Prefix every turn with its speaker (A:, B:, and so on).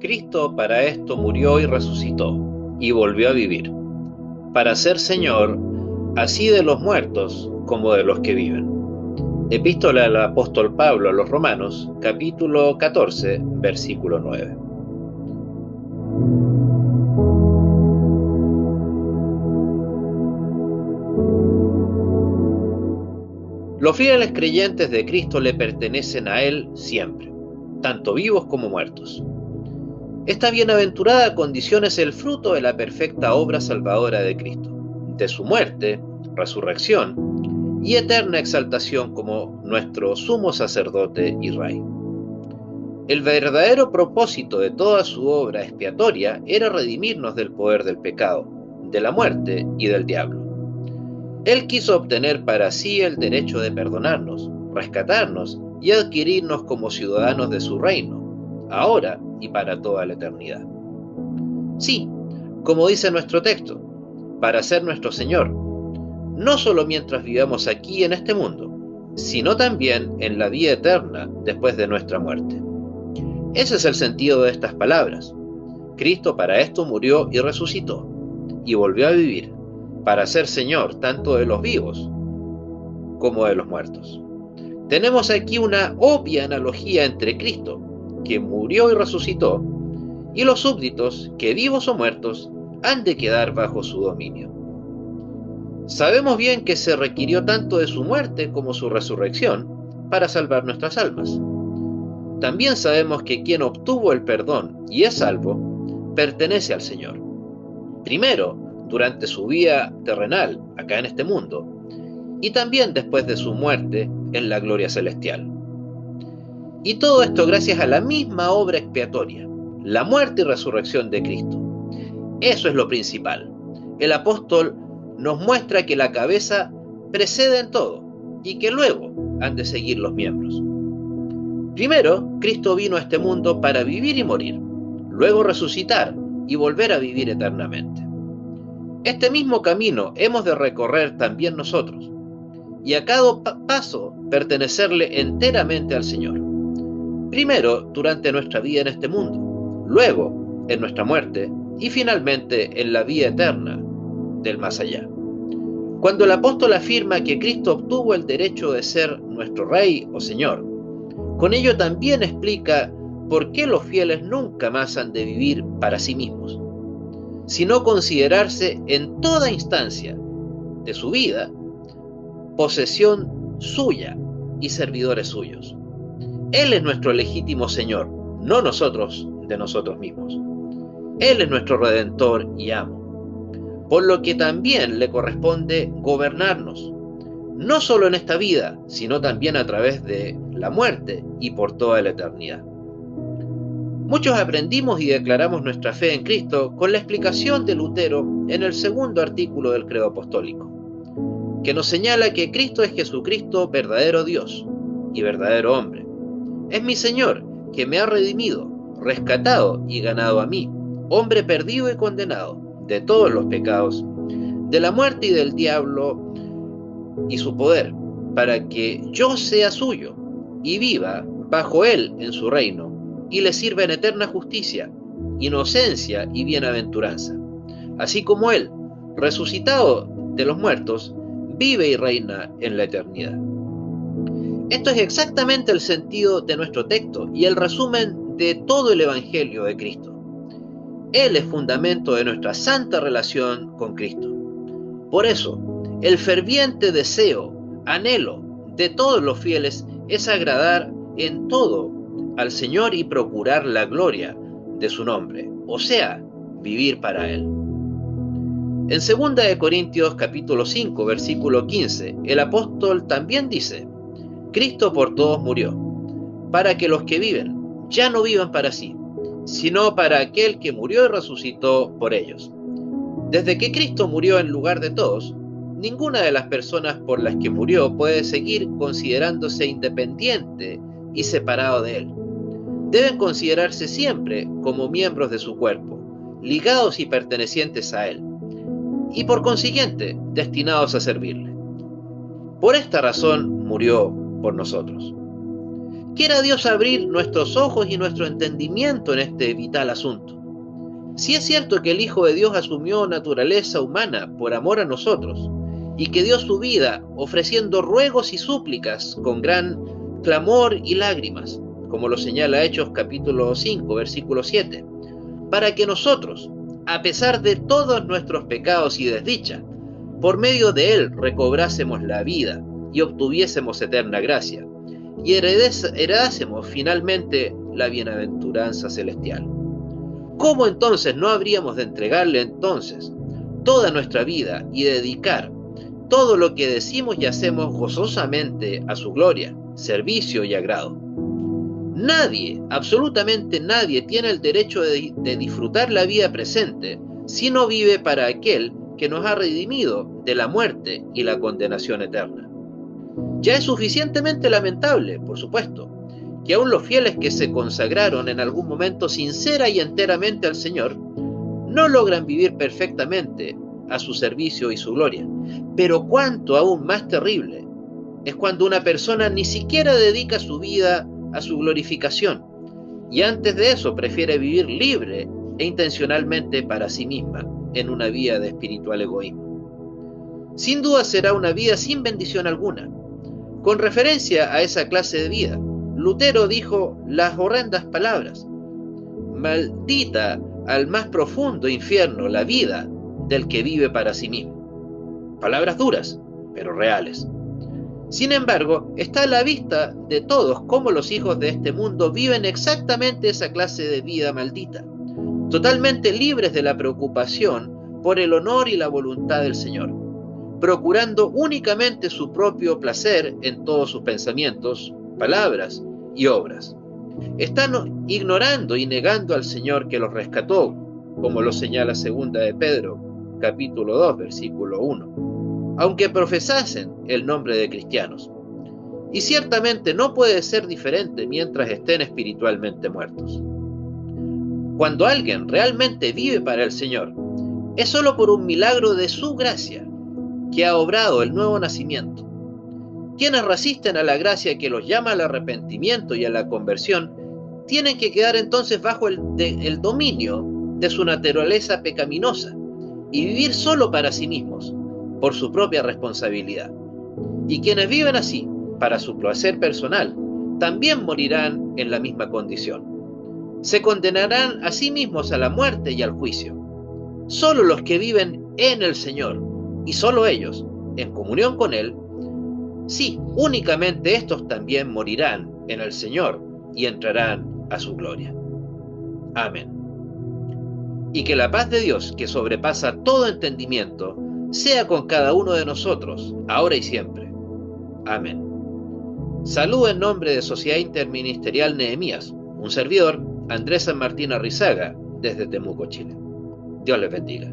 A: Cristo para esto murió y resucitó, y volvió a vivir, para ser Señor, así de los muertos como de los que viven. Epístola del apóstol Pablo a los Romanos, capítulo 14, versículo 9. Los fieles creyentes de Cristo le pertenecen a Él siempre, tanto vivos como muertos. Esta bienaventurada condición es el fruto de la perfecta obra salvadora de Cristo, de su muerte, resurrección y eterna exaltación como nuestro sumo sacerdote y rey. El verdadero propósito de toda su obra expiatoria era redimirnos del poder del pecado, de la muerte y del diablo. Él quiso obtener para sí el derecho de perdonarnos, rescatarnos y adquirirnos como ciudadanos de su reino, ahora y para toda la eternidad. Sí, como dice nuestro texto, para ser nuestro Señor, no solo mientras vivamos aquí en este mundo, sino también en la vida eterna después de nuestra muerte. Ese es el sentido de estas palabras. Cristo para esto murió y resucitó, y volvió a vivir, para ser Señor tanto de los vivos como de los muertos. Tenemos aquí una obvia analogía entre Cristo, que murió y resucitó, y los súbditos, que vivos o muertos, han de quedar bajo su dominio. Sabemos bien que se requirió tanto de su muerte como su resurrección para salvar nuestras almas. También sabemos que quien obtuvo el perdón y es salvo, pertenece al Señor. Primero, durante su vida terrenal, acá en este mundo, y también después de su muerte en la gloria celestial. Y todo esto gracias a la misma obra expiatoria, la muerte y resurrección de Cristo. Eso es lo principal. El apóstol nos muestra que la cabeza precede en todo y que luego han de seguir los miembros. Primero, Cristo vino a este mundo para vivir y morir, luego resucitar y volver a vivir eternamente. Este mismo camino hemos de recorrer también nosotros, y a cada paso pertenecerle enteramente al Señor. Primero, durante nuestra vida en este mundo, luego, en nuestra muerte, y finalmente en la vida eterna del más allá. Cuando el apóstol afirma que Cristo obtuvo el derecho de ser nuestro Rey o Señor, con ello también explica por qué los fieles nunca más han de vivir para sí mismos, sino considerarse en toda instancia de su vida posesión suya y servidores suyos. Él es nuestro legítimo Señor, no nosotros de nosotros mismos. Él es nuestro Redentor y amo, por lo que también le corresponde gobernarnos, no solo en esta vida, sino también a través de la muerte y por toda la eternidad. Muchos aprendimos y declaramos nuestra fe en Cristo con la explicación de Lutero en el segundo artículo del Credo Apostólico, que nos señala que Cristo es Jesucristo, verdadero Dios y verdadero hombre. Es mi Señor, que me ha redimido, rescatado y ganado a mí, hombre perdido y condenado, de todos los pecados, de la muerte y del diablo y su poder, para que yo sea suyo y viva bajo él en su reino, y le sirva en eterna justicia, inocencia y bienaventuranza, así como él, resucitado de los muertos, vive y reina en la eternidad. Esto es exactamente el sentido de nuestro texto y el resumen de todo el Evangelio de Cristo. Él es fundamento de nuestra santa relación con Cristo. Por eso, el ferviente deseo, anhelo de todos los fieles es agradar en todo al Señor y procurar la gloria de su nombre, o sea, vivir para Él. En 2 Corintios capítulo 5, versículo 15, el apóstol también dice: Cristo por todos murió, para que los que viven ya no vivan para sí, sino para aquel que murió y resucitó por ellos. Desde que Cristo murió en lugar de todos, ninguna de las personas por las que murió puede seguir considerándose independiente y separado de Él. Deben considerarse siempre como miembros de su cuerpo, ligados y pertenecientes a Él, y por consiguiente destinados a servirle. Por esta razón murió por nosotros. Quiera Dios abrir nuestros ojos y nuestro entendimiento en este vital asunto. Si es cierto que el Hijo de Dios asumió naturaleza humana por amor a nosotros, y que dio su vida ofreciendo ruegos y súplicas con gran clamor y lágrimas, como lo señala Hechos capítulo 5, versículo 7, para que nosotros, a pesar de todos nuestros pecados y desdicha, por medio de Él recobrásemos la vida y obtuviésemos eterna gracia, y heredásemos finalmente la bienaventuranza celestial. ¿Cómo entonces no habríamos de entregarle entonces toda nuestra vida y dedicar todo lo que decimos y hacemos gozosamente a su gloria, servicio y agrado? Nadie, absolutamente nadie, tiene el derecho de disfrutar la vida presente si no vive para aquel que nos ha redimido de la muerte y la condenación eterna. Ya es suficientemente lamentable, por supuesto, que aún los fieles que se consagraron en algún momento sincera y enteramente al Señor no logran vivir perfectamente a su servicio y su gloria. Pero cuánto aún más terrible es cuando una persona ni siquiera dedica su vida a su glorificación y antes de eso prefiere vivir libre e intencionalmente para sí misma en una vida de espiritual egoísmo. Sin duda será una vida sin bendición alguna. Con referencia a esa clase de vida, Lutero dijo las horrendas palabras: maldita al más profundo infierno la vida del que vive para sí mismo. Palabras duras, pero reales. Sin embargo, está a la vista de todos cómo los hijos de este mundo viven exactamente esa clase de vida maldita, totalmente libres de la preocupación por el honor y la voluntad del Señor, procurando únicamente su propio placer en todos sus pensamientos, palabras y obras. Están ignorando y negando al Señor que los rescató, como lo señala 2 de Pedro, capítulo 2, versículo 1, aunque profesasen el nombre de cristianos. Y ciertamente no puede ser diferente mientras estén espiritualmente muertos. Cuando alguien realmente vive para el Señor, es solo por un milagro de su gracia que ha obrado el nuevo nacimiento. Quienes resisten a la gracia que los llama al arrepentimiento y a la conversión, tienen que quedar entonces bajo el dominio de su naturaleza pecaminosa y vivir solo para sí mismos, por su propia responsabilidad. Y quienes viven así, para su placer personal, también morirán en la misma condición. Se condenarán a sí mismos a la muerte y al juicio. Solo los que viven en el Señor, y solo ellos, en comunión con Él, sí, únicamente estos también morirán en el Señor y entrarán a su gloria. Amén. Y que la paz de Dios, que sobrepasa todo entendimiento, sea con cada uno de nosotros, ahora y siempre. Amén. Saludo en nombre de Sociedad Interministerial Nehemías, un servidor, Andrés San Martín Arrizaga, desde Temuco, Chile. Dios les bendiga.